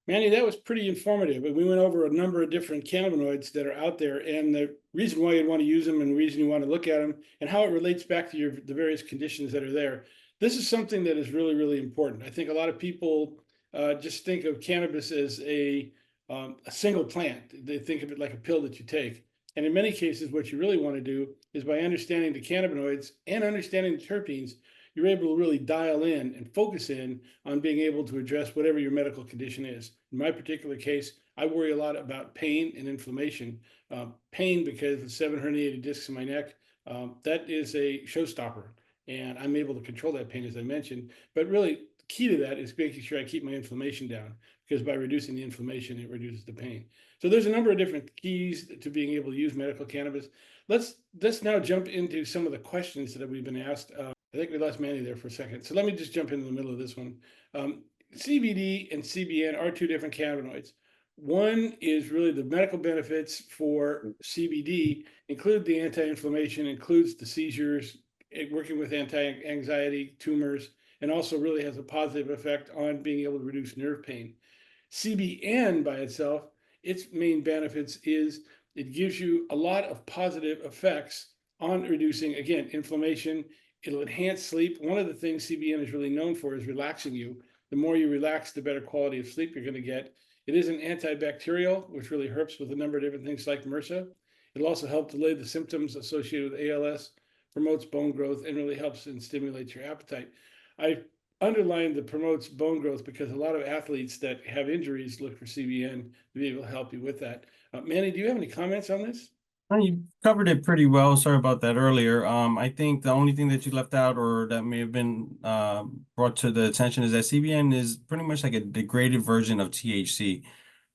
Manny, that was pretty informative. We went over a number of different cannabinoids that are out there, and the reason why you'd want to use them, and the reason you want to look at them, and how it relates back to the various conditions that are there. This is something that is really, really important. I think a lot of people just think of cannabis as a single plant. They think of it like a pill that you take. And in many cases, what you really want to do is, by understanding the cannabinoids and understanding the terpenes, you're able to really dial in and focus in on being able to address whatever your medical condition is. In my particular case, I worry a lot about pain and inflammation. Pain because of 7 herniated discs in my neck, that is a showstopper. And I'm able to control that pain, as I mentioned. But really, the key to that is making sure I keep my inflammation down, because by reducing the inflammation, it reduces the pain. So there's a number of different keys to being able to use medical cannabis. Let's now jump into some of the questions that we've been asked. I think we lost Manny there for a second. So let me just jump into the middle of this one. CBD and CBN are two different cannabinoids. One is really the medical benefits for CBD include the anti-inflammation, includes the seizures, working with anti-anxiety, tumors, and also really has a positive effect on being able to reduce nerve pain. CBN by itself, its main benefits is it gives you a lot of positive effects on reducing, again, inflammation. It'll enhance sleep. One of the things CBN is really known for is relaxing you. The more you relax, the better quality of sleep you're going to get. It is an antibacterial, which really helps with a number of different things like MRSA. It'll also help delay the symptoms associated with ALS, promotes bone growth, and really helps and stimulates your appetite. I underlined the promotes bone growth because a lot of athletes that have injuries look for CBN to be able to help you with that. Manny, do you have any comments on this? You covered it pretty well. Sorry about that earlier. I think the only thing that you left out or that may have been brought to the attention is that CBN is pretty much like a degraded version of THC.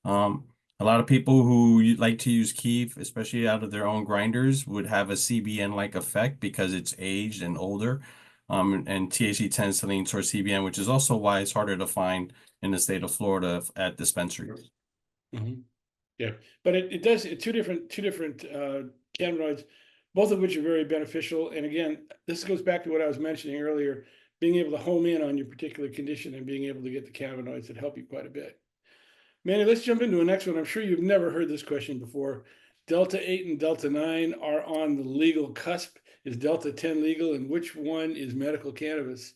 A lot of people who like to use kief, especially out of their own grinders, would have a CBN-like effect because it's aged and older. And THC tends to lean towards CBN, which is also why it's harder to find in the state of Florida at dispensaries. Mm-hmm. Yeah, but it does two different cannabinoids, both of which are very beneficial. And again, this goes back to what I was mentioning earlier, being able to home in on your particular condition and being able to get the cannabinoids that help you quite a bit. Manny, let's jump into the next one. I'm sure you've never heard this question before. Delta 8 and Delta 9 are on the legal cusp. Is Delta 10 legal, and which one is medical cannabis?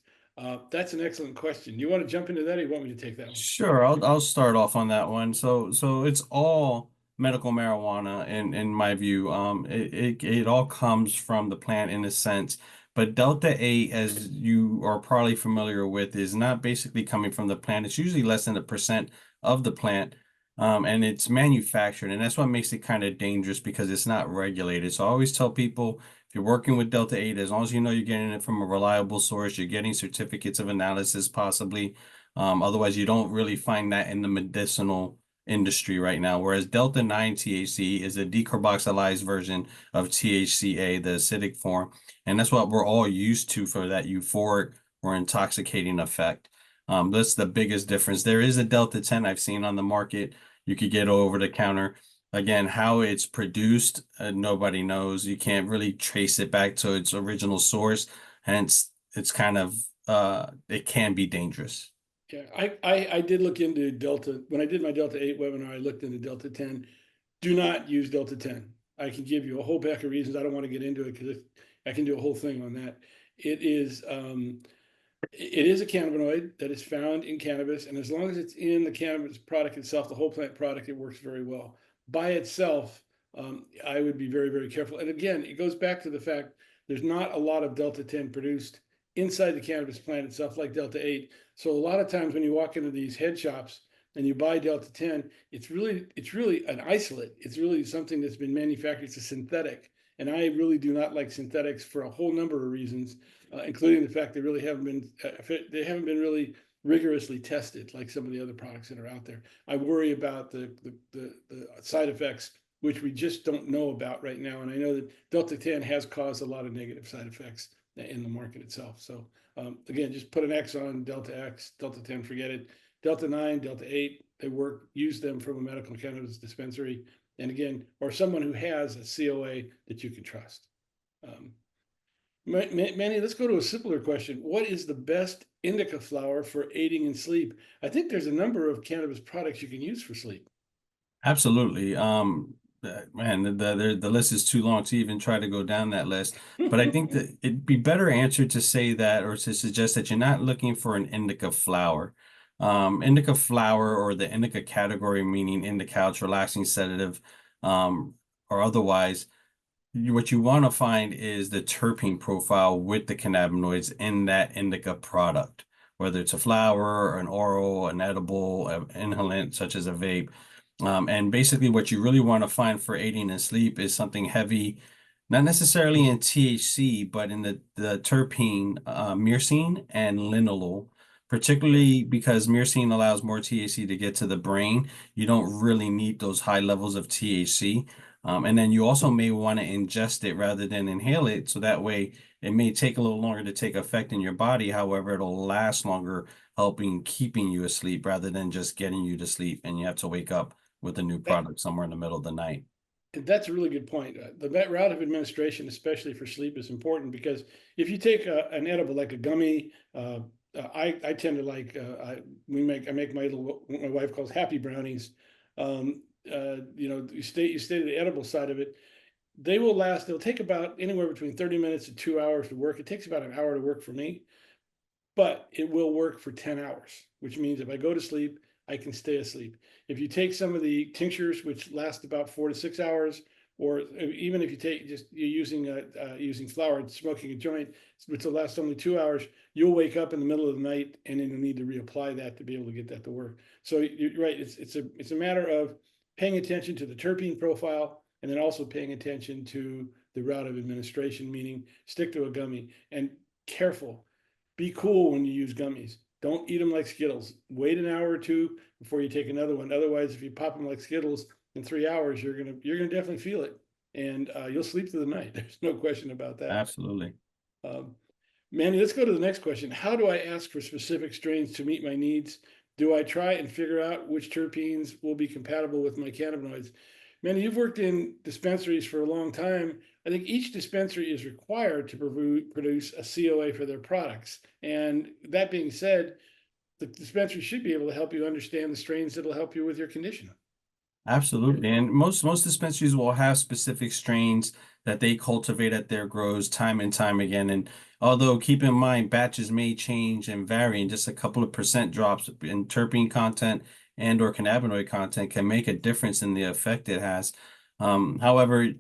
That's an excellent question. You want to jump into that, or you want me to take that one? Sure, I'll start off on that one. So it's all medical marijuana in my view. It all comes from the plant in a sense, but Delta 8, as you are probably familiar with, is not basically coming from the plant. It's usually less than 1% of the plant. And it's manufactured, and that's what makes it kind of dangerous because it's not regulated. So I always tell people if you're working with Delta 8, as long as you know you're getting it from a reliable source, you're getting certificates of analysis possibly. Otherwise, you don't really find that in the medicinal industry right now. Whereas Delta 9 THC is a decarboxylized version of THCA, the acidic form. And that's what we're all used to for that euphoric or intoxicating effect. That's the biggest difference. There is a Delta 10 I've seen on the market. You could get over the counter. Again, how it's produced, nobody knows. You can't really trace it back to its original source. Hence, it's kind of, it can be dangerous. Yeah, I did look into Delta. When I did my Delta 8 webinar, I looked into Delta 10. Do not use Delta 10. I can give you a whole pack of reasons. I don't want to get into it because I can do a whole thing on that. It is a cannabinoid that is found in cannabis, and as long as it's in the cannabis product itself, the whole plant product, it works very well. By itself, I would be very, very careful. And again, it goes back to the fact there's not a lot of Delta 10 produced inside the cannabis plant itself like Delta 8. So a lot of times when you walk into these head shops and you buy Delta 10, it's really an isolate. It's really something that's been manufactured. It's a synthetic. And I really do not like synthetics for a whole number of reasons, including the fact they haven't been really rigorously tested like some of the other products that are out there. I worry about the side effects, which we just don't know about right now. And I know that Delta 10 has caused a lot of negative side effects in the market itself. So again, just put an X on Delta X, Delta 10, forget it. Delta 9, Delta 8, they work, use them from a medical cannabis dispensary. And again, or someone who has a COA that you can trust. Manny, let's go to a simpler question. What is the best indica flower for aiding in sleep? I think there's a number of cannabis products you can use for sleep. Absolutely. Man, the list is too long to even try to go down that list. But I think that it'd be better answered to say that or to suggest that you're not looking for an indica flower. Indica flower or the indica category, meaning indica, relaxing sedative, um, or otherwise what you want to find is the terpene profile with the cannabinoids in that indica product, whether it's a flower, an oral, an edible, an inhalant, such as a vape. And basically, what you really want to find for aiding in sleep is something heavy, not necessarily in THC, but in the terpene, myrcene and linalool, Okay. particularly because myrcene allows more THC to get to the brain. You don't really need those high levels of THC. And then you also may want to ingest it rather than inhale it. So that way it may take a little longer to take effect in your body. However, it'll last longer, helping keeping you asleep rather than just getting you to sleep. And you have to wake up with a new That, product somewhere in the middle of the night. that's a really good point. The route of administration, especially for sleep, is important because if you take an edible like a gummy, I tend to like I make my little what my wife calls happy brownies. You stay to the edible side of it. They will last. They'll take about anywhere between 30 minutes to 2 hours to work. It takes about an hour to work for me, but it will work for 10 hours, which means if I go to sleep, I can stay asleep. If you take some of the tinctures, which last about 4 to 6 hours, or even if you take just you're using flour and smoking a joint, which will last only 2 hours, you'll wake up in the middle of the night and then you'll need to reapply that to be able to get that to work. So you're right. It's a matter of paying attention to the terpene profile and then also paying attention to the route of administration, meaning stick to a gummy and careful be cool when you use gummies. Don't eat them like Skittles. Wait an hour or two before you take another one. Otherwise, if you pop them like Skittles in 3 hours, you're gonna definitely feel it, and you'll sleep through the night. There's no question about that. Absolutely. Um, Manny, let's go to the next question. How do I ask for specific strains to meet my needs? Do I try and figure out which terpenes will be compatible with my cannabinoids? Manny, you've worked in dispensaries for a long time. I think each dispensary is required to produce a COA for their products. And that being said, the dispensary should be able to help you understand the strains that'll help you with your condition. Absolutely. And most dispensaries will have specific strains that they cultivate at their grows time and time again. And although keep in mind batches may change and vary, and just a couple of percent drops in terpene content and or cannabinoid content can make a difference in the effect it has. However,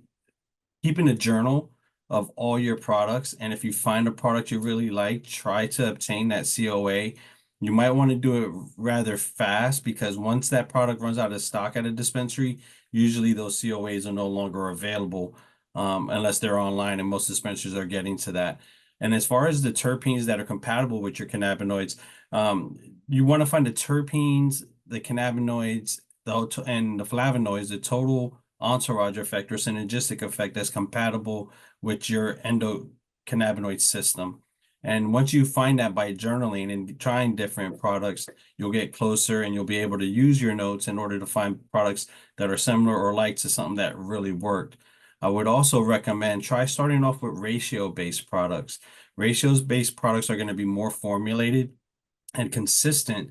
keeping a journal of all your products. And if you find a product you really like, try to obtain that COA. You might want to do it rather fast because once that product runs out of stock at a dispensary, usually those COAs are no longer available unless they're online, and most dispensaries are getting to that. And as far as the terpenes that are compatible with your cannabinoids, you want to find the terpenes, the cannabinoids, and the flavonoids, the total entourage effect or synergistic effect that's compatible with your endocannabinoid system. And once you find that by journaling and trying different products, you'll get closer and you'll be able to use your notes in order to find products that are similar or like to something that really worked. I would also recommend try starting off with ratio-based products. Ratios-based products are going to be more formulated and consistent.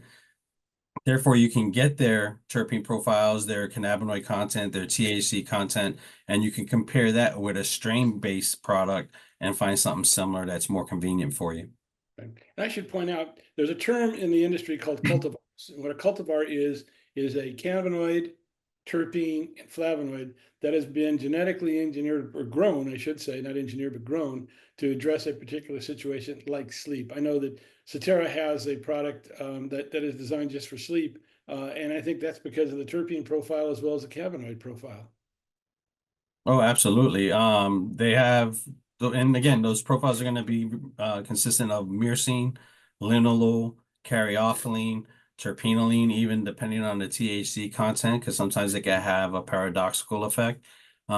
Therefore, you can get their terpene profiles, their cannabinoid content, their THC content, and you can compare that with a strain-based product and find something similar that's more convenient for you. Right. And I should point out, there's a term in the industry called cultivars. And what a cultivar is a cannabinoid, terpene, and flavonoid that has been genetically engineered or grown, I should say, not engineered, but grown to address a particular situation like sleep. I know that Cetera has a product that is designed just for sleep. And I think that's because of the terpene profile as well as the cannabinoid profile. Oh, absolutely. They have, and again, those profiles are going to be consistent of myrcene, linalool, caryophyllene, terpenoline, even depending on the THC content, because sometimes it can have a paradoxical effect.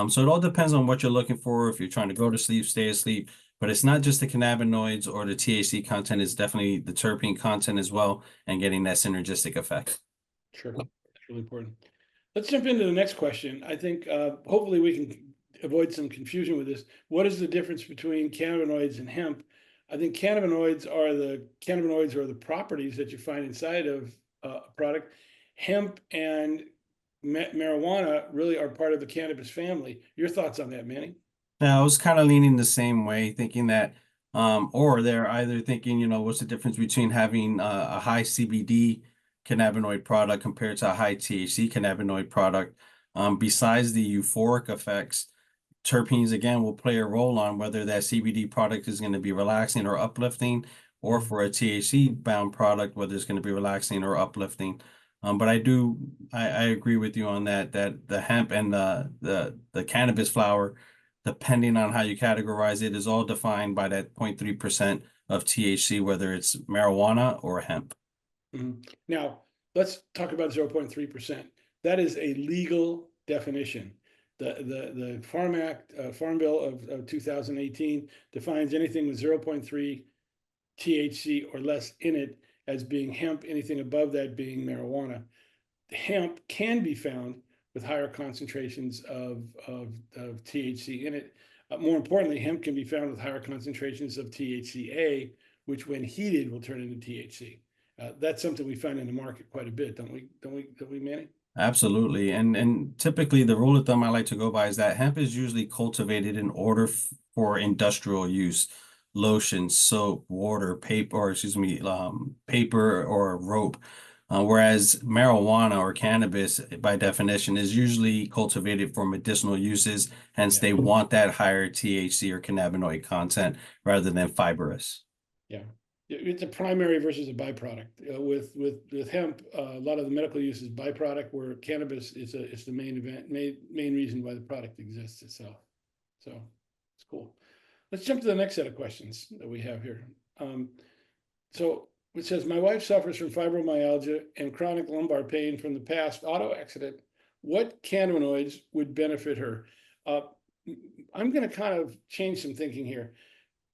So it all depends on what you're looking for. If you're trying to go to sleep, stay asleep, but it's not just the cannabinoids or the THC content, it's definitely the terpene content as well, and getting that synergistic effect. Sure, that's really important. Let's jump into the next question. I think hopefully we can avoid some confusion with this, what is the difference between cannabinoids and hemp? I think cannabinoids are the properties that you find inside of a product. Hemp and marijuana really are part of the cannabis family. Your thoughts on that, Manny? Now, I was kind of leaning the same way, thinking that, or they're either thinking, what's the difference between having a high CBD cannabinoid product compared to a high THC cannabinoid product? Besides the euphoric effects, terpenes again will play a role on whether that CBD product is going to be relaxing or uplifting, or Mhm. for a THC bound product, whether it's going to be relaxing or uplifting. But I agree with you on that the hemp and the cannabis flower, depending on how you categorize it, is all defined by that 0.3% of THC, whether it's marijuana or hemp. Now, let's talk about 0.3%. That is a legal definition. The Farm Act, Farm Bill of 2018 defines anything with 0.3 THC or less in it as being hemp, anything above that being marijuana. Hemp can be found with higher concentrations of THC in it. More importantly, hemp can be found with higher concentrations of THCA, which when heated will turn into THC. That's something we find in the market quite a bit, don't we? Don't we, Manny? Absolutely. And typically the rule of thumb I like to go by is that hemp is usually cultivated in order for industrial use. Lotion, soap, water, paper, or excuse me, paper or rope. Whereas marijuana or cannabis, by definition, is usually cultivated for medicinal uses. Hence, Yeah, they want that higher THC or cannabinoid content rather than fibrous. yeah. It's a primary versus a byproduct. With hemp, a lot of the medical use is byproduct, where cannabis is the main reason why the product exists itself. So it's cool. Let's jump to the next set of questions that we have here. Um, so it says, my wife suffers from fibromyalgia and chronic lumbar pain from the past auto accident. What cannabinoids would benefit her? Uh, I'm going to kind of change some thinking here.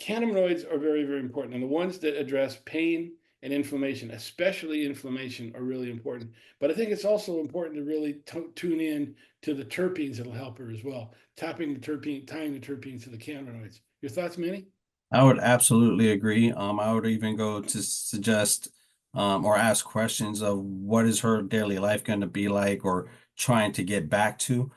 Cannabinoids are very, very important. And the ones that address pain and inflammation, especially inflammation, are really important. But I think it's also important to really tune in to the terpenes that'll help her as well. Tying the terpenes to the cannabinoids. Your thoughts, Manny? I would absolutely agree. I would even go to suggest or ask questions of what is her daily life going to be like or trying to get back to.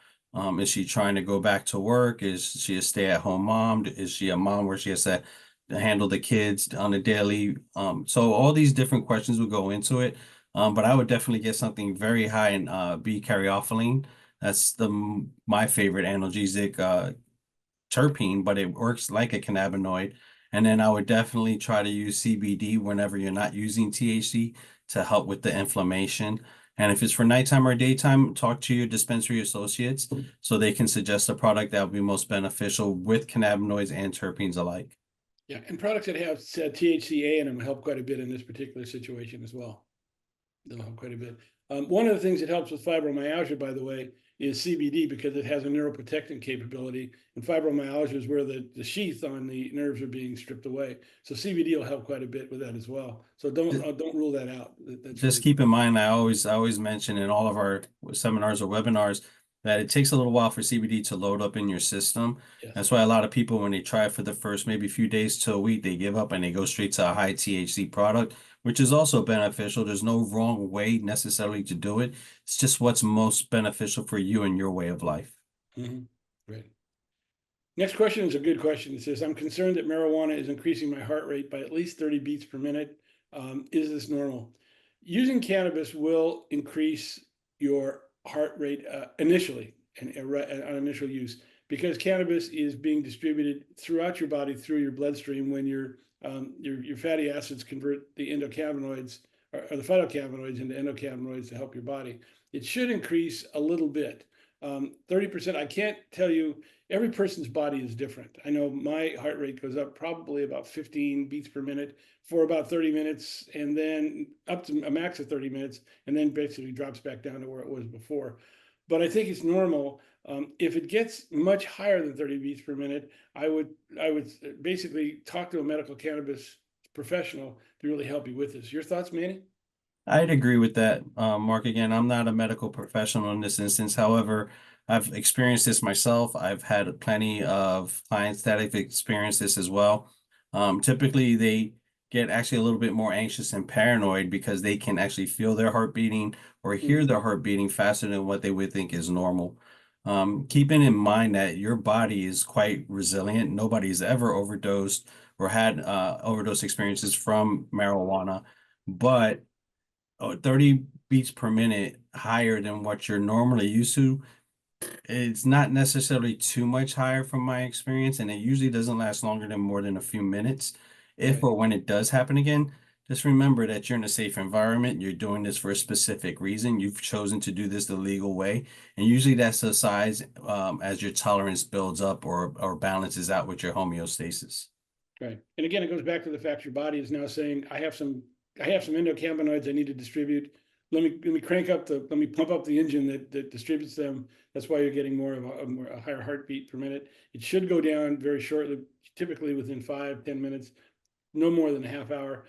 Is she trying to go back to work? Is she a stay-at-home mom? Is she a mom where she has to handle the kids on a daily? So all these different questions would go into it. But I would definitely get something very high in B caryophyllene. That's my favorite analgesic terpene, but it works like a cannabinoid. And then I would definitely try to use CBD whenever you're not using THC to help with the inflammation. And if it's for nighttime or daytime, talk to your dispensary associates so they can suggest a product that would be most beneficial with cannabinoids and terpenes alike. Yeah, and products that have THCA in them help quite a bit in this particular situation as well. They'll help quite a bit. One of the things that helps with fibromyalgia, by the way, is CBD, because it has a neuroprotectant capability. And fibromyalgia is where the sheath on the nerves are being stripped away. So CBD will help quite a bit with that as well. So don't rule that out. That's Just really keep in mind, I always mention in all of our seminars or webinars that it takes a little while for CBD to load up in your system. yes. That's why a lot of people, when they try it for the first maybe few days to a week, they give up and they go straight to a high THC product, which is also beneficial. There's no wrong way necessarily to do it. It's just what's most beneficial for you and your way of life. Mm-hmm. Right. Next question is a good question. It says, I'm concerned that marijuana is increasing my heart rate by at least 30 beats per minute. Is this normal? Using cannabis will increase your heart rate initially and on initial use, because cannabis is being distributed throughout your body through your bloodstream when your fatty acids convert the endocannabinoids or the phytocannabinoids into endocannabinoids to help your body. It should increase a little bit. 30%, I can't tell you, every person's body is different. I know my heart rate goes up probably about 15 beats per minute for about 30 minutes, and then up to a max of 30 minutes, and then basically drops back down to where it was before. But I think it's normal. If it gets much higher than 30 beats per minute, I would basically talk to a medical cannabis professional to really help you with this. Your thoughts, Manny? I'd agree with that, Mark. Again, I'm not a medical professional in this instance. However, I've experienced this myself. I've had plenty of clients that have experienced this as well. Typically, they get actually a little bit more anxious and paranoid because they can actually feel their heart beating or hear Mhm. their heart beating faster than what they would think is normal. Keeping in mind that your body is quite resilient. Nobody's ever overdosed or had overdose experiences from marijuana, but 30 beats per minute higher than what you're normally used to. It's not necessarily too much higher from my experience, and it usually doesn't last longer than more than a few minutes. If Right. or when it does happen again, just remember that you're in a safe environment. You're doing this for a specific reason. You've chosen to do this the legal way, and usually that's the size as your tolerance builds up or balances out with your homeostasis. Right. And again, it goes back to the fact your body is now saying, I have some endocannabinoids I need to distribute. Let me crank up let me pump up the engine that distributes them. That's why you're getting more of a higher heartbeat per minute. It should go down very shortly, typically within 5, 10 minutes, no more than a half hour.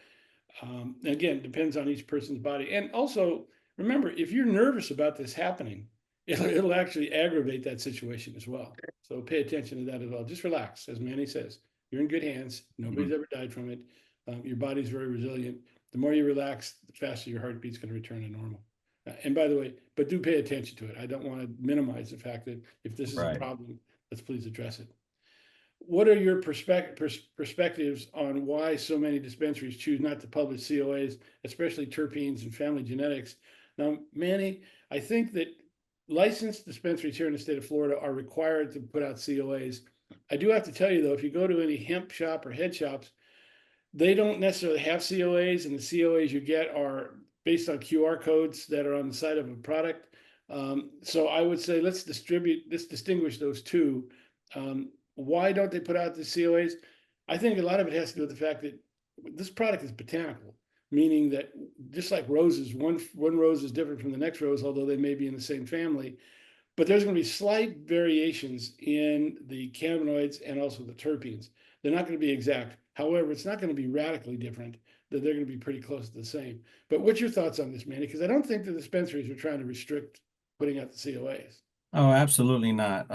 Again, depends on each person's body. And also, remember, if you're nervous about this happening, it'll actually aggravate that situation as well. So pay attention to that as well. Just relax, as Manny says. You're in good hands. Nobody's Mhm. ever died from it. Your body's very resilient. The more you relax, the faster your heartbeat's going to return to normal. And by the way, but do pay attention to it. I don't want to minimize the fact that if this is a Right. problem, let's please address it. What are your perspectives on why so many dispensaries choose not to publish COAs, especially terpenes and family genetics? Now, Manny, I think that licensed dispensaries here in the state of Florida are required to put out COAs. I do have to tell you though, if you go to any hemp shop or head shops, they don't necessarily have COAs, and the COAs you get are based on QR codes that are on the side of a product. So I would say let's distinguish those two. Why don't they put out the COAs? I think a lot of it has to do with the fact that this product is botanical, meaning that just like roses, one rose is different from the next rose, although they may be in the same family. But there's going to be slight variations in the cannabinoids and also the terpenes. They're not going to be exact. However, it's not going to be radically different. That they're going to be pretty close to the same. But what's your thoughts on this, Manny? Because I don't think the dispensaries are trying to restrict putting out the COAs. Oh, absolutely not.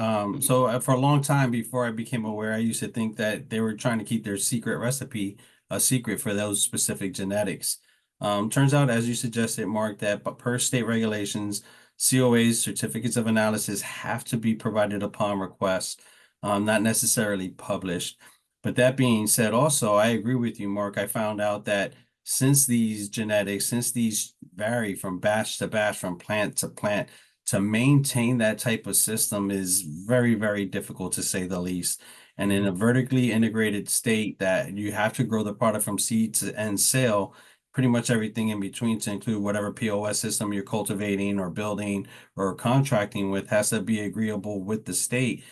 So for a long time before I became aware, I used to think that they were trying to keep their secret recipe a secret for those specific genetics. Turns out, as you suggested, Mark, that per state regulations, COAs, certificates of analysis, have to be provided upon request, not necessarily published. But that being said, also, I agree with you, Mark. I found out that since these genetics, since these vary from batch to batch, from plant to plant, to maintain that type of system is very, very difficult to say the least. And in a Mhm. vertically integrated state that you have to grow the product from seed to end sale, pretty much everything in between to include whatever POS system you're cultivating or building or contracting with has to be agreeable with the state. It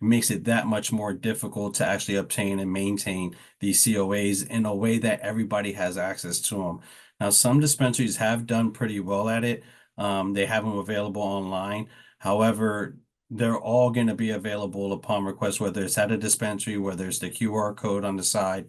makes it that much more difficult to actually obtain and maintain these COAs in a way that everybody has access to them. Now, some dispensaries have done pretty well at it. They have them available online. However, they're all going to be available upon request, whether it's at a dispensary, whether it's the QR code on the side.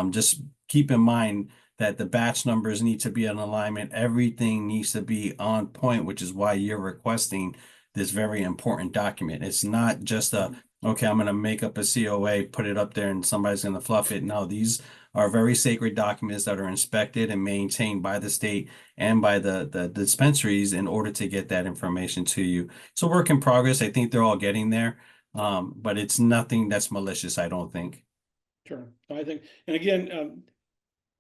Just keep in mind that the batch numbers need to be in alignment. Everything needs to be on point, which is why you're requesting this very important document. It's not just a, okay, I'm going to make up a COA, put it up there, and somebody's going to fluff it. No, these are very sacred documents that are inspected and maintained by the state and by the dispensaries in order to get that information to you. It's a work in progress. I think they're all getting there. But it's nothing that's malicious, I don't think. Sure. I think, and again,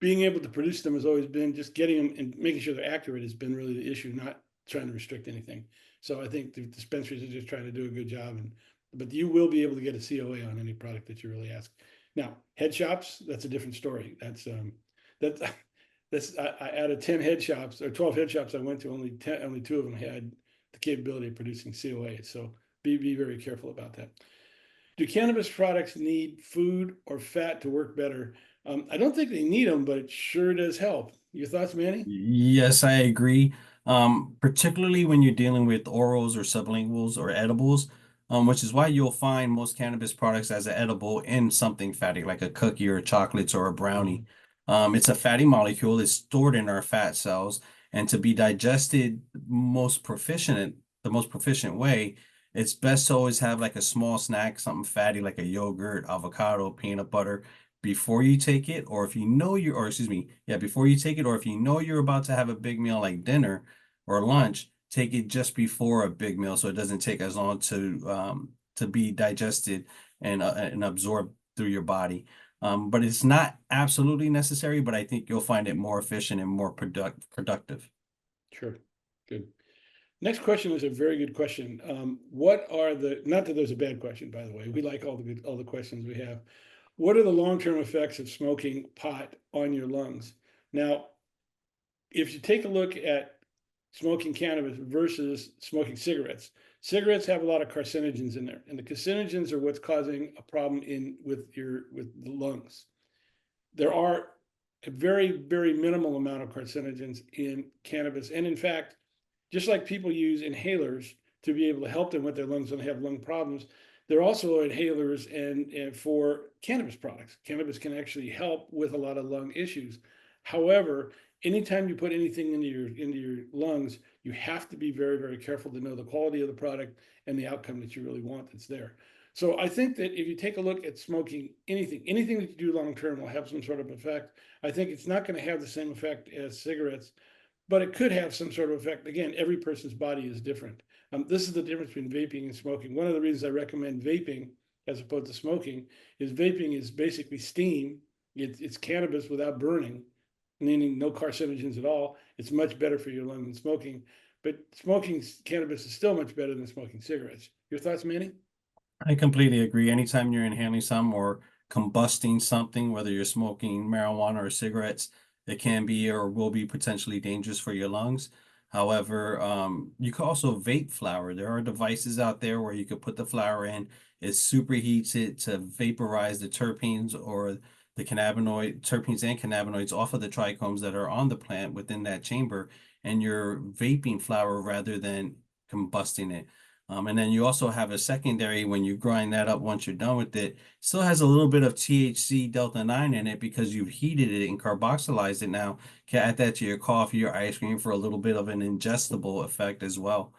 being able to produce them has always been just getting them and making sure they're accurate has been really the issue, not trying to restrict anything. So I think the dispensaries are just trying to do a good job, and but you will be able to get a COA on any product that you really ask. Now, head shops, that's a different story. That's that's out of 10 head shops or 12 head shops I went to, only two of them had the capability of producing COA. So be very careful about that. Do cannabis products need food or fat to work better? I don't think they need them, but it sure does help. Your thoughts, Manny? Yes, I agree. Particularly when you're dealing with orals or sublinguals or edibles, which is why you'll find most cannabis products as an edible in something fatty, like a cookie or chocolates or a brownie. It's a fatty molecule. It's stored in our fat cells, And to be digested the most proficient way, it's best to always have like a small snack, something fatty like a yogurt, avocado, peanut butter before you take it, or if you know you're, or excuse me, yeah, before you take it, or if you know you're about to have a big meal like dinner or lunch, take it just before a big meal so it doesn't take as long to be digested and absorbed through your body. But it's not absolutely necessary, but I think you'll find it more efficient and more productive. Sure. Good. Next question is a very good question. What are not that there's a bad question, by the way, we like all the questions we have. What are the long-term effects of smoking pot on your lungs? Now, if you take a look at smoking cannabis versus smoking cigarettes, cigarettes have a lot of carcinogens in there, and the carcinogens are what's causing a problem with the lungs. There are a very, very minimal amount of carcinogens in cannabis. And in fact, just like people use inhalers to be able to help them with their lungs when they have lung problems, there are also inhalers and for cannabis products. Cannabis can actually help with a lot of lung issues. However, anytime you put anything into your lungs, you have to be very, very careful to know the quality of the product and the outcome that you really want that's there. So I think that if you take a look at smoking anything that you do long term will have some sort of effect. I think it's not going to have the same effect as cigarettes, but it could have some sort of effect. Again, every person's body is different. This is the difference between vaping and smoking. One of the reasons I recommend vaping as opposed to smoking is vaping is basically steam. It's cannabis without burning, meaning no carcinogens at all. It's much better for your lung than smoking. But smoking cannabis is still much better than smoking cigarettes. Your thoughts, Manny? I completely agree. Anytime you're inhaling some or combusting something, whether you're smoking marijuana or cigarettes, it can be or will be potentially dangerous for your lungs. However, you could also vape flower. There are devices out there where you could put the flower in. It superheats it to vaporize the terpenes or the terpenes and cannabinoids off of the trichomes that are on the plant within that chamber, and you're vaping flower rather than combusting it. And then you also have a secondary when you grind that up once you're done with it, still has a little bit of THC delta 9 in it because you've heated it and carboxylized it now. Can add that to your coffee or ice cream for a little bit of an ingestible effect as well.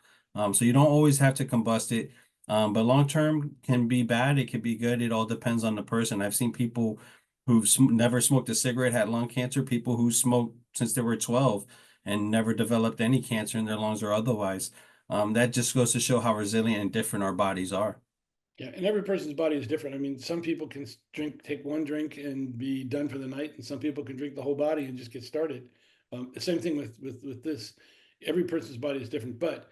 So you don't always have to combust it. But long term can be bad, it can be good. It all depends on the person. I've seen people who've never smoked a cigarette had lung cancer, people who smoked since they were 12 and never developed any cancer in their lungs or otherwise. That just goes to show how resilient and different our bodies are. Yeah, and every person's body is different. I mean, some people can take one drink and be done for the night, and some people can drink the whole body and just get started. The same thing with this. Every person's body is different, but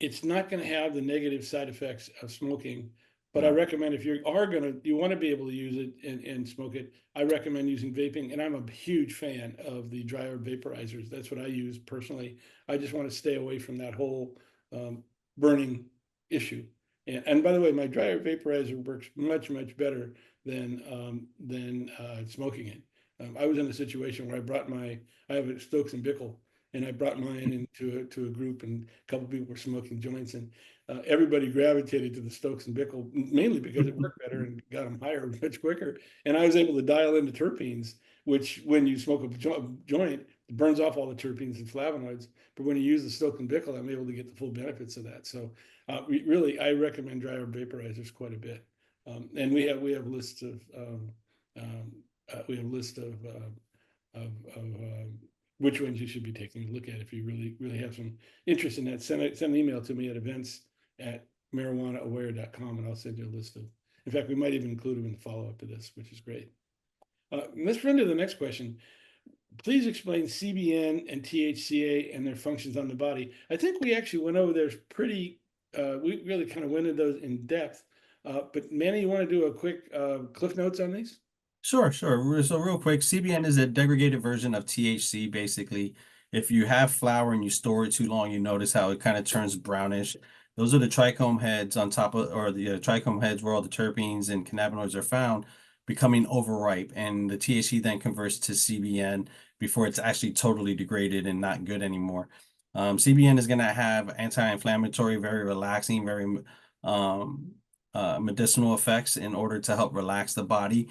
it's not going to have the negative side effects of smoking. But I No. recommend if you want to be able to use it and smoke it, I recommend using vaping. And I'm a huge fan of the dry herb vaporizers. That's what I use personally. I just want to stay away from that whole um, burning issue. And by the way, my dry herb vaporizer works much, much better than smoking it. I was in a situation where I have a Stokes and Bickle, and I brought mine to a group, and a couple people were smoking joints, and everybody gravitated to the Stokes and Bickle mainly because it worked better and got them higher much quicker. And I was able to dial in the terpenes, which when you smoke a joint, it burns off all the terpenes and flavonoids. But when you use the Stokes and Bickle, I'm able to get the full benefits of that. So really, I recommend dry herb vaporizers quite a bit. And we have lists of we have lists of which ones you should be taking a look at if you really have some interest in that. Send an email to me at events@marijuanaaware.com, and I'll send you a list of. In fact, we might even include them in the follow up to this, which is great. Let's run to the next question. Please explain CBN and THCA and their functions on the body. I think we actually went over those pretty. We really kind of went into those in depth. But Manny, you want to do a quick cliff notes on these? Sure, sure. So real quick, CBN is a degraded version of THC, basically. If you have flour and you store it too long, you notice how it kind of turns brownish. Those are the trichome heads on top of, or the trichome heads where all the terpenes and cannabinoids are found, becoming overripe. And the THC then converts to CBN before it's actually totally degraded and not good anymore. CBN is going to have anti-inflammatory, very relaxing, very medicinal effects in order to help relax the body,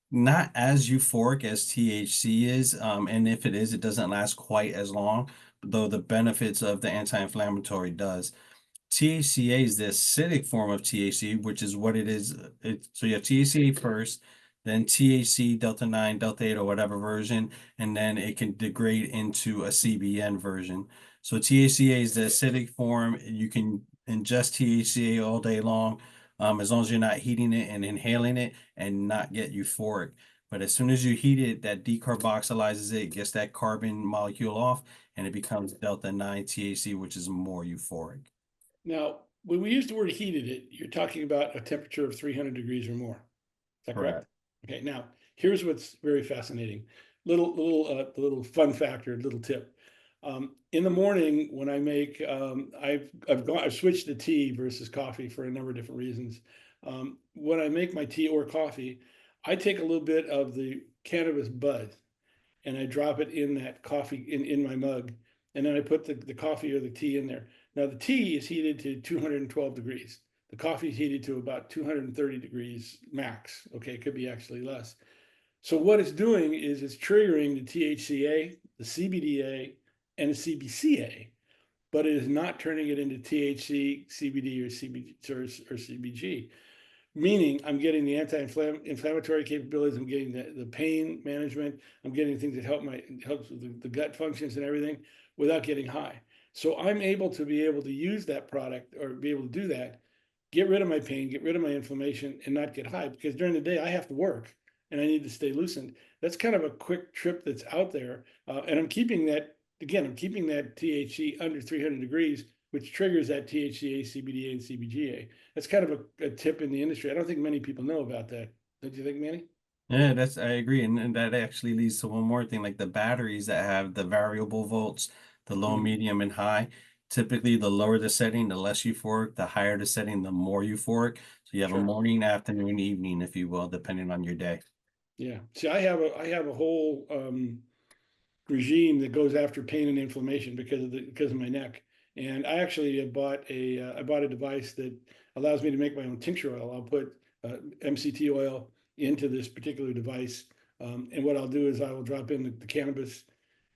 not as euphoric as THC is. And if it is, it doesn't last quite as long, though the benefits of the anti-inflammatory does. THCA is the acidic form of THC, which is what it is. So you have THCA first, then THC, Delta 9, Delta 8, or whatever version, and then it can degrade into a CBN version. So THCA is the acidic form. You can ingest THCA all day long, as long as you're not heating it and inhaling it and not get euphoric. But as soon as you heat it, that decarboxylizes it, gets that carbon molecule off, and it becomes Delta 9 THC, which is more euphoric. Now, when we use the word heated it, you're talking about a temperature of 300 degrees or more. Is that correct? Correct. Okay, now here's what's very fascinating. Little fun factor, little tip. In the morning when I make, I've switched to tea versus coffee for a number of different reasons. When I make my tea or coffee, I take a little bit of the cannabis bud and I drop it in that coffee in my mug, and then I put the coffee or the tea in there. Now the tea is heated to 212 degrees. The coffee is heated to about 230 degrees max. Okay, it could be actually less. So what it's doing is it's triggering the THCA, the CBDA, and the CBCA, but it is not turning it into THC, CBD, or CBG, meaning I'm getting the anti-inflammatory capabilities. I'm getting the pain management. I'm getting things that helps with the gut functions and everything without getting high. So I'm able to use that product or be able to do that, get rid of my pain, get rid of my inflammation, and not get high, because during the day I have to work and I need to stay loosened. That's kind of a quick trip that's out there, and I'm keeping that, again. I'm keeping that THC under 300 degrees, which triggers that THCA, CBDA, and CBGA. That's kind of a tip in the industry. I don't think many people know about that. Don't you think, Manny? Yeah, I agree. And that actually leads to one more thing, like the batteries that have the variable volts, the low, Mhm. medium, and high. Typically, the lower the setting, the less euphoric, the higher the setting, the more euphoric. So you have a Sure. morning, afternoon, evening, if you will, depending on your day. Yeah. See, I have a whole regime that goes after pain and inflammation because of my neck. And I actually I bought a device that allows me to make my own tincture oil. I'll put MCT oil into this particular device, and what I'll do is I will drop in the cannabis,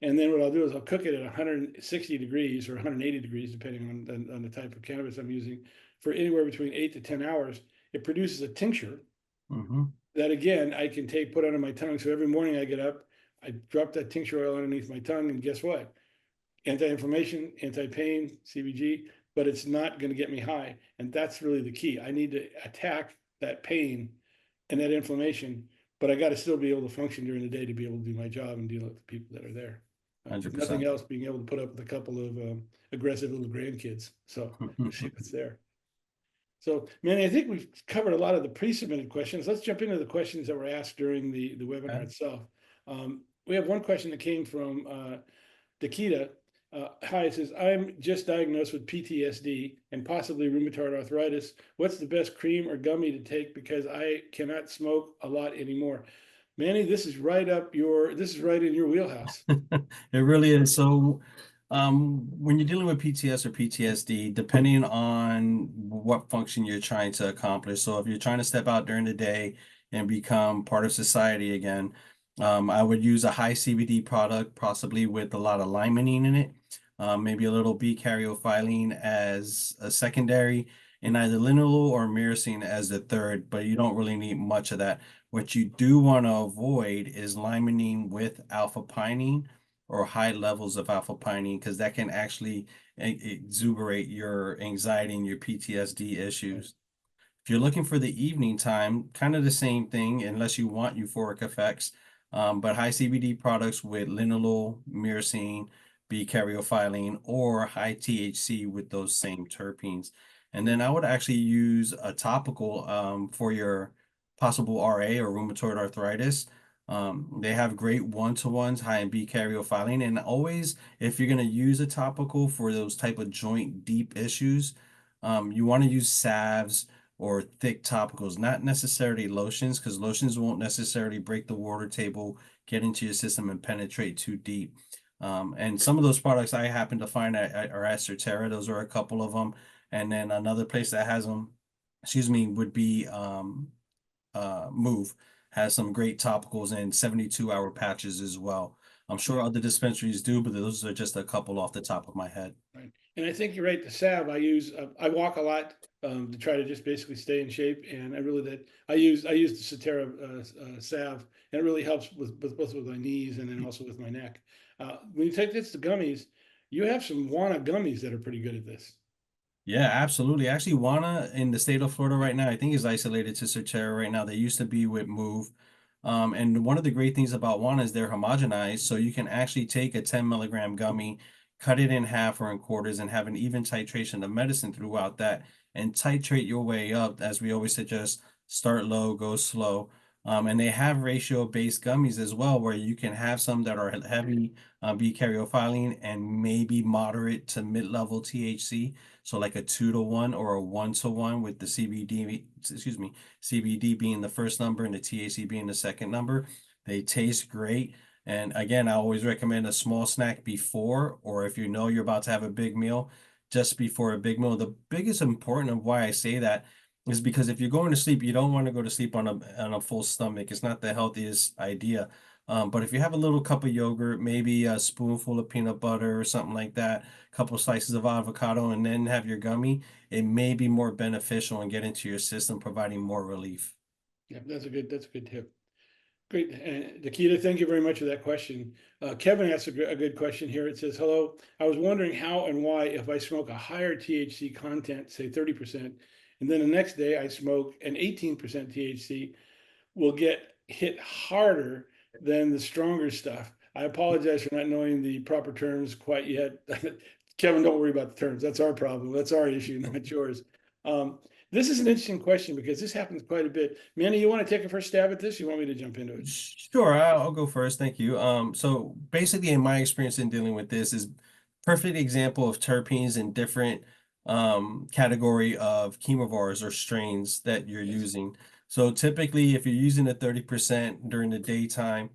and then what I'll do is I'll cook it at 160 degrees or 180 degrees, depending on the type of cannabis I'm using, for anywhere between 8 to 10 hours. It produces a tincture Hmm. that, again, I can put under my tongue. So every morning I get up, I drop that tincture oil underneath my tongue, and guess what? Anti-inflammation, anti-pain, CBG, but it's not going to get me high. And that's really the key. I need to attack that pain and that inflammation, but I got to still be able to function during the day to be able to do my job and deal with the people that are there. If nothing 100%. else, being able to put up with a couple of aggressive little grandkids. So we'll see what's there. So, Manny, I think we've covered a lot of the pre-submitted questions. Let's jump into the questions that were asked during the webinar Okay. itself. We have one question that came from Dakita. Hi, it says, I'm just diagnosed with PTSD and possibly rheumatoid arthritis. What's the best cream or gummy to take because I cannot smoke a lot anymore? Manny, this is right in your wheelhouse. It really is. So, when you're dealing with PTS or PTSD, depending on what function you're trying to accomplish, so if you're trying to step out during the day and become part of society again, I would use a high CBD product, possibly with a lot of limonene in it, maybe a little B-caryophyllene as a secondary, and either linalool or myrcene as the third, but you don't really need much of that. What you do want to avoid is limonene with alpha pinene or high levels of alpha pinene, because that can actually exuberate your anxiety and your PTSD Right. issues. If you're looking for the evening time, kind of the same thing, unless you want euphoric effects. But high CBD products with linalool, myrcene, B-caryophyllene, or high THC with those same terpenes. And then I would actually use a topical for your possible RA or rheumatoid arthritis. They have great one-to-ones high in B-caryophyllene. And always, if you're going to use a topical for those type of joint deep issues, you want to use salves or thick topicals, not necessarily lotions, because lotions won't necessarily break the water table, get into your system, and penetrate too deep. And some of those products I happen to find are at Certera. Those are a couple of them. And then another place that has them, excuse me, would be Move. Has some great topicals and 72-hour patches as well. I'm sure Yeah. other dispensaries do, but those are just a couple off the top of my head. Right. And I think you're right. The salve I use, I walk a lot to try to just basically stay in shape. And I really did. I use the Cetera salve, and it really helps with both with my knees and then also with my neck. When you take this to gummies, you have some Wana gummies that are pretty good at this. Yeah, absolutely. Actually, Wana in the state of Florida right now, I think is isolated to Certera right now. They used to be with Move. And one of the great things about Wana is they're homogenized, so you can actually take a 10 milligram gummy, cut it in half or in quarters, and have an even titration of medicine throughout that, and titrate your way up. As we always suggest, start low, go slow. And they have ratio-based gummies as well, where you can have some that are heavy B-caryophyllene and maybe moderate to mid-level THC. So like a 2 to 1 or a 1 to 1 with the CBD being the first number and the THC being the second number. They taste great. And again, I always recommend a small snack before, or if you know you're about to have a big meal, just before a big meal. The biggest important of why I say that is because if you're going to sleep, you don't want to go to sleep on a full stomach. It's not the healthiest idea. But if you have a little cup of yogurt, maybe a spoonful of peanut butter or something like that, a couple slices of avocado, and then have your gummy, it may be more beneficial and get into your system, providing more relief. Yeah, that's a good tip. Great. And Nikita, thank you very much for that question. Kevin asked a good question here. It says, hello, I was wondering how and why if I smoke a higher THC content, say 30%, and then the next day I smoke an 18% THC, will get hit harder than the stronger stuff. I apologize for not knowing the proper terms quite yet. Kevin, don't worry about the terms. That's our problem. That's our issue, not yours. Um, this is an interesting question because this happens quite a bit. Manny, you want to take a first stab at this? You want me to jump into it? Sure, I'll go first. Thank you. So basically, in my experience in dealing with this, is perfect example of terpenes in different category of chemovars or strains that you're Yes. using. So typically, if you're using the 30% during the daytime,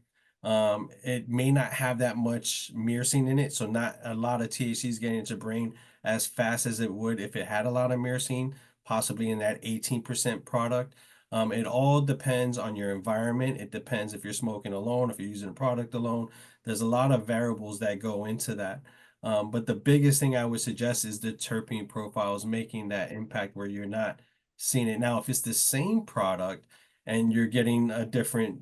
it may not have that much myrcene in it, so not a lot of THC is getting into brain as fast as it would if it had a lot of myrcene, possibly in that 18% product. It all depends on your environment. It depends if you're smoking alone, if you're using a product alone. There's a lot of variables that go into that. But the biggest thing I would suggest is the terpene profiles making that impact where you're not seeing it. Now, if it's the same product and you're getting a different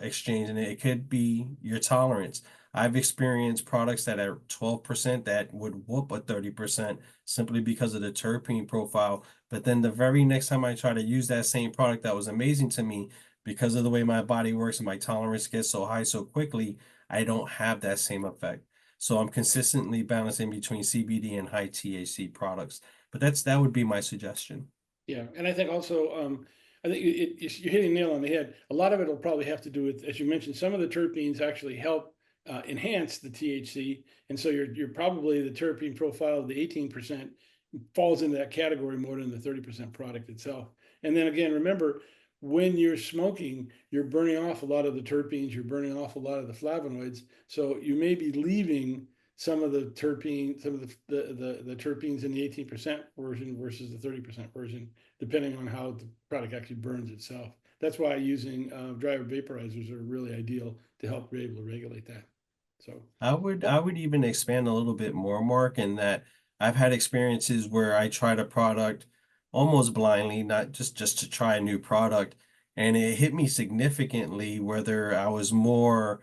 exchange in it, it could be your tolerance. I've experienced products that are 12% that would whoop a 30% simply because of the terpene profile, but then the very next time I try to use that same product that was amazing to me, because of the way my body works and my tolerance gets so high so quickly, I don't have that same effect. So I'm consistently balancing between CBD and high THC products. But that would be my suggestion. Yeah, and I think also, I think you're hitting the nail on the head. A lot of it will probably have to do with, as you mentioned, some of the terpenes actually help enhance the THC, and so you're probably the terpene profile of the 18% falls into that category more than the 30% product itself. And then again, remember, when you're smoking, you're burning off a lot of the terpenes, you're burning off a lot of the flavonoids, so you may be leaving some of the terpene, some of the terpenes in the 18% version versus the 30% version, depending on how the product actually burns itself. That's why using dry vaporizers are really ideal to help be able to regulate that. So, I well, would even expand a little bit more, Mark, in that I've had experiences where I tried a product almost blindly, not just to try a new product, and it hit me significantly, whether I was more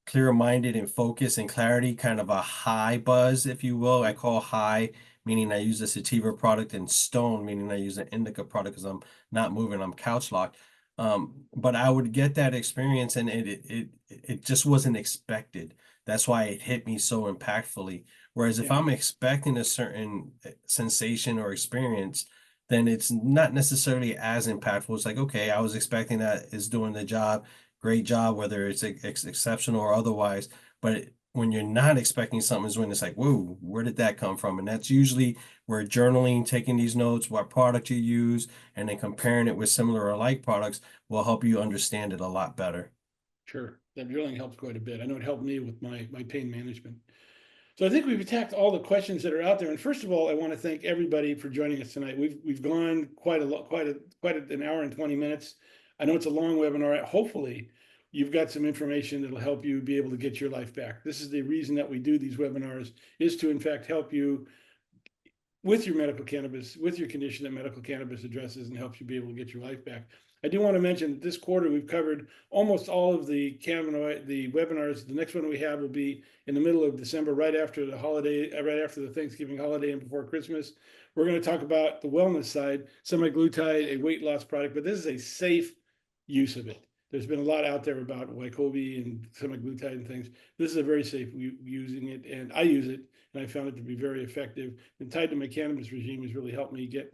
clear-minded and focus and clarity, kind of a high buzz, if you will. I call high, meaning I use a sativa product, and stone, meaning I use an indica product because I'm not moving, I'm couch locked. But I would get that experience and it just wasn't expected. That's why it hit me so impactfully. Whereas if yeah, I'm expecting a certain sensation or experience, then it's not necessarily as impactful. It's like, okay, I was expecting that it's doing the job, great job, whether it's exceptional or otherwise. But when you're not expecting something is when it's like, whoa, where did that come from? And that's usually where journaling, taking these notes, what product you use, and then comparing it with similar or like products will help you understand it a lot better. sure. That drilling helps quite a bit. I know it helped me with my pain management. So I think we've attacked all the questions that are out there. And first of all, I want to thank everybody for joining us tonight. We've gone quite an hour and 20 minutes. I know it's a long webinar. Hopefully, you've got some information that'll help you be able to get your life back. This is the reason that we do these webinars, is to in fact help you with your medical cannabis, with your condition that medical cannabis addresses and helps you be able to get your life back. I do want to mention that this quarter we've covered almost all of the cannabinoid, the webinars. The next one we have will be in the middle of December, right after the holiday, right after the Thanksgiving holiday and before Christmas. We're going to talk about the wellness side, semaglutide, a weight loss product, but this is a safe use of it. There's been a lot out there about Wycobie and semaglutide and things. This is a very safe using it, and I use it, and I found it to be very effective. And tied to my cannabis regime has really helped me get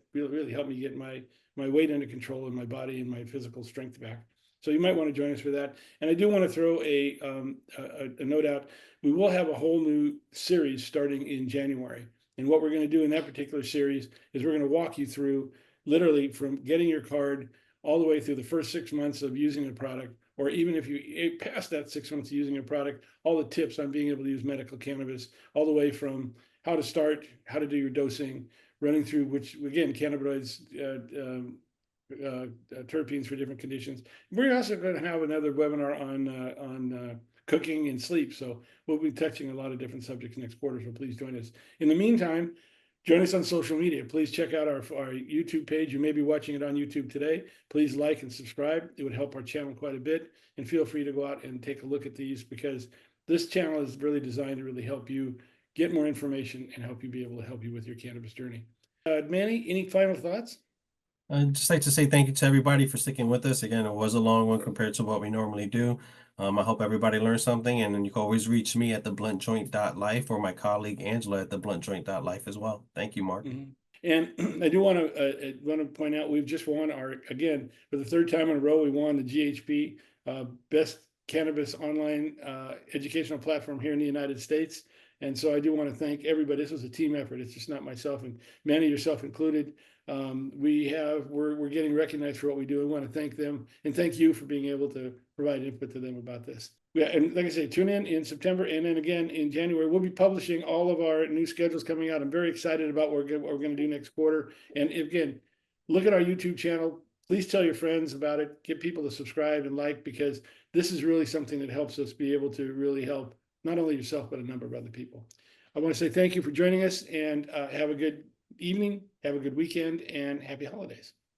my weight under control in my body and my physical strength back. So you might want to join us for that. And I do want to throw a note out. We will have a whole new series starting in January. And what we're going to do in that particular series is we're going to walk you through literally from getting your card all the way through the first 6 months of using the product, or even if you pass that 6 months of using a product, all the tips on being able to use medical cannabis, all the way from how to start, how to do your dosing, running through which, again, cannabinoids, terpenes for different conditions. We're also going to have another webinar on cooking and sleep. So we'll be touching a lot of different subjects next quarter. So please join us. In the meantime, join us on social media. Please check out our YouTube page. You may be watching it on YouTube today. Please like and subscribe. It would help our channel quite a bit. And feel free to go out and take a look at these, because this channel is really designed to really help you get more information and help you be able to help you with your cannabis journey. Manny, any final thoughts? I'd just like to say thank you to everybody for sticking with us. Again, it was a long one compared to what we normally do. I hope everybody learned something, and then you can always reach me at thebluntjoint.life or my colleague Angela at thebluntjoint.life as well. Thank you, Mark. Mm-hmm. And I do want to point out, we've just won again, for the third time in a row, we won the GHP Best Cannabis Online Educational Platform here in the United States. And so I do want to thank everybody. This was a team effort. It's just not myself, and Manny, yourself included. We're getting recognized for what we do. I want to thank them and thank you for being able to provide input to them about this. Yeah, and like I say, tune in September, and then again in January. We'll be publishing all of our new schedules coming out. I'm very excited about what we're going to do next quarter. And again, look at our YouTube channel. Please tell your friends about it. Get people to subscribe and like, because this is really something that helps us be able to really help not only yourself, but a number of other people. I want to say thank you for joining us, and have a good evening, have a good weekend, and happy holidays.